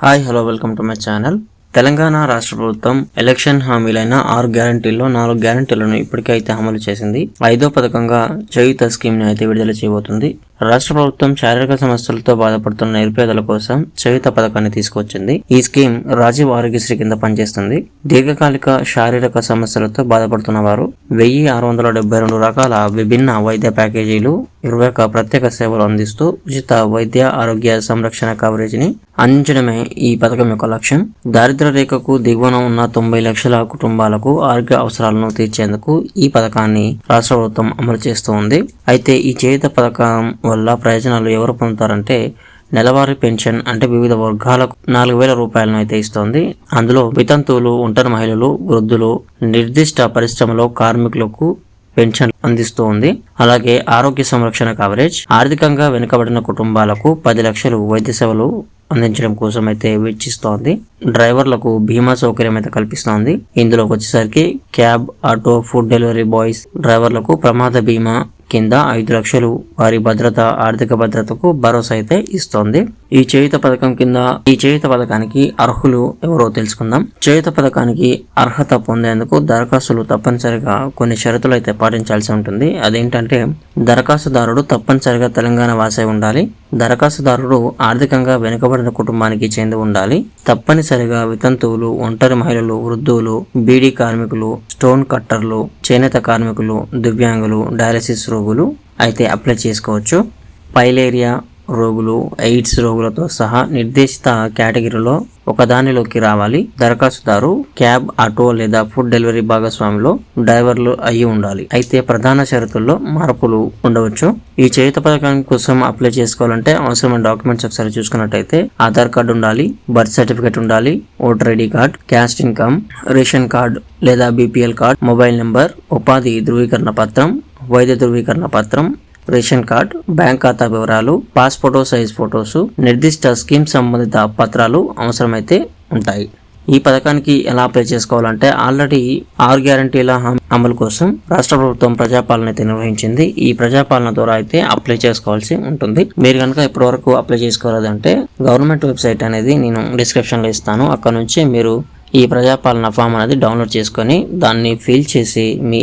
Hi hello welcome to my channel. Telangana రాష్ట్ర ప్రభుత్వం election హామీలైన 6 గ్యారంటీల్లో 4 గ్యారంటీలను ఇప్పటికైతే అమలు చేసింది. 5వ పథకంగా చేయూత స్కీమ్ ని అయితే విడుదల చేయబోతుంది. రాష్ట్ర ప్రభుత్వం శారీరక సమస్యలతో బాధపడుతున్న నిరుపేదల కోసం చేయూత పథకాన్ని తీసుకొచ్చింది. ఈ స్కీమ్ రాజీవ్ ఆరోగ్యశ్రీ కింద పనిచేస్తుంది. దీర్ఘకాలిక శారీరక సమస్యలతో బాధపడుతున్న వారు 1672 రకాల విభిన్న వైద్య ప్యాకేజీలు, 21 ప్రత్యేక సేవలు అందిస్తూ ఉచిత వైద్య ఆరోగ్య సంరక్షణ కవరేజ్ ని అందించడమే ఈ పథకం యొక్క లక్ష్యం. దారిద్ర్య రేఖకు దిగువన ఉన్న 90 లక్షల కుటుంబాలకు ఆరోగ్య అవసరాలను తీర్చేందుకు ఈ పథకాన్ని రాష్ట్ర ప్రభుత్వం అమలు చేస్తూ ఉంది. అయితే ఈ చేయూత పథకం వల్ల ప్రయోజనాలు ఎవరు పొందుతారంటే, నెలవారీ పెన్షన్ అంటే వివిధ వర్గాలకు 4000 రూపాయలను అయితే ఇస్తోంది. అందులో వితంతువులు, ఒంటరి మహిళలు, వృద్ధులు, నిర్దిష్ట పరిశ్రమలో కార్మికులకు పెన్షన్ అందిస్తూ ఉంది. అలాగే ఆరోగ్య సంరక్షణ కవరేజ్, ఆర్థికంగా వెనుకబడిన కుటుంబాలకు 10 లక్షలు వైద్య సేవలు అందించడం కోసం అయితే వెచ్చిస్తోంది. డ్రైవర్లకు బీమా సౌకర్యం అయితే కల్పిస్తోంది. ఇందులోకి వచ్చేసరికి cab, auto, food delivery boys డ్రైవర్లకు ప్రమాద బీమా కింద 5 లక్షలు వారి భద్రత, ఆర్థిక భద్రతకు భరోసా అయితే ఇస్తోంది. ఈ చేయూత పథకానికి అర్హులు ఎవరో తెలుసుకుందాం. చేయూత పథకానికి అర్హత పొందేందుకు దరఖాస్తులు తప్పనిసరిగా కొన్ని షరతులు అయితే పాటించాల్సి ఉంటుంది. అదేంటంటే, దరఖాస్తుదారుడు తప్పనిసరిగా తెలంగాణ వాసై ఉండాలి. దరఖాస్తుదారుడు ఆర్థికంగా వెనుకబడిన కుటుంబానికి చెంది ఉండాలి. తప్పనిసరిగా వితంతువులు, ఒంటరి మహిళలు, వృద్ధులు, బీడీ కార్మికులు, స్టోన్ కట్టర్లు, చేనేత కార్మికులు, దివ్యాంగులు, డయాలసిస్ రోగులు అయితే అప్లై చేసుకోవచ్చు. పైలేరియా రోగులు, ఎయిడ్స్ రోగులతో సహా నిర్దేశిత కేటగిరీలో ఒకదానిలోకి రావాలి. దరఖాస్తుదారు క్యాబ్, ఆటో లేదా ఫుడ్ డెలివరీ భాగస్వామిలో డ్రైవర్లు అయి ఉండాలి. అయితే ప్రధాన షరతుల్లో మార్పులు ఉండవచ్చు. ఈ చేయూత పథకం కోసం అప్లై చేసుకోవాలంటే అవసరమైన డాక్యుమెంట్స్ ఒకసారి చూసుకున్నట్టయితే, ఆధార్ కార్డు ఉండాలి, బర్త్ సర్టిఫికేట్ ఉండాలి, voter ID card, caste income, ration card లేదా బీపీఎల్ కార్డ్, మొబైల్ నెంబర్, ఉపాధి ధృవీకరణ పత్రం, వైద్య ధృవీకరణ పత్రం, రేషన్ కార్డ్, బ్యాంక్ ఖాతా వివరాలు, పాస్పోర్ట్ సైజ్ ఫొటోస్, నిర్దిష్ట స్కీమ్ సంబంధిత పత్రాలు అవసరమైతే ఉంటాయి. ఈ పథకానికి ఎలా అప్లై చేసుకోవాలంటే, ఆల్రెడీ 6 గ్యారంటీల అమలు కోసం రాష్ట్ర ప్రభుత్వం ప్రజాపాలన అయితే నిర్వహించింది. ఈ ప్రజాపాలన ద్వారా అయితే అప్లై చేసుకోవాల్సి ఉంటుంది. మీరు కనుక ఇప్పటి వరకు అప్లై చేసుకోలేదంటే, గవర్నమెంట్ వెబ్సైట్ అనేది నేను డిస్క్రిప్షన్ లో ఇస్తాను. అక్కడ నుంచి మీరు ఈ ప్రజాపాలన ఫామ్ అనేది డౌన్లోడ్ చేసుకొని దాన్ని ఫిల్ చేసి మీ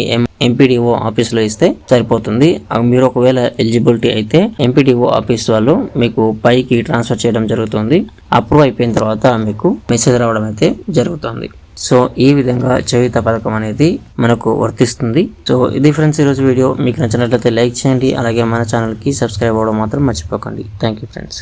ఎంపీడీఓ ఆఫీస్లో ఇస్తే సరిపోతుంది. మీరు ఒకవేళ ఎలిజిబిలిటీ అయితే ఎంపీడీఓ ఆఫీస్ వాళ్ళు మీకు పైకి ట్రాన్స్ఫర్ చేయడం జరుగుతుంది. అప్రూవ్ అయిపోయిన తర్వాత మీకు మెసేజ్ రావడం అయితే జరుగుతుంది. సో ఈ విధంగా చేయూత పథకం అనేది మనకు వర్తిస్తుంది. సో ఇది ఫ్రెండ్స్ ఈరోజు వీడియో. మీకు నచ్చినట్లయితే లైక్ చేయండి. అలాగే మన ఛానల్కి సబ్స్క్రైబ్ అవ్వడం మాత్రం మర్చిపోకండి. Thank you friends.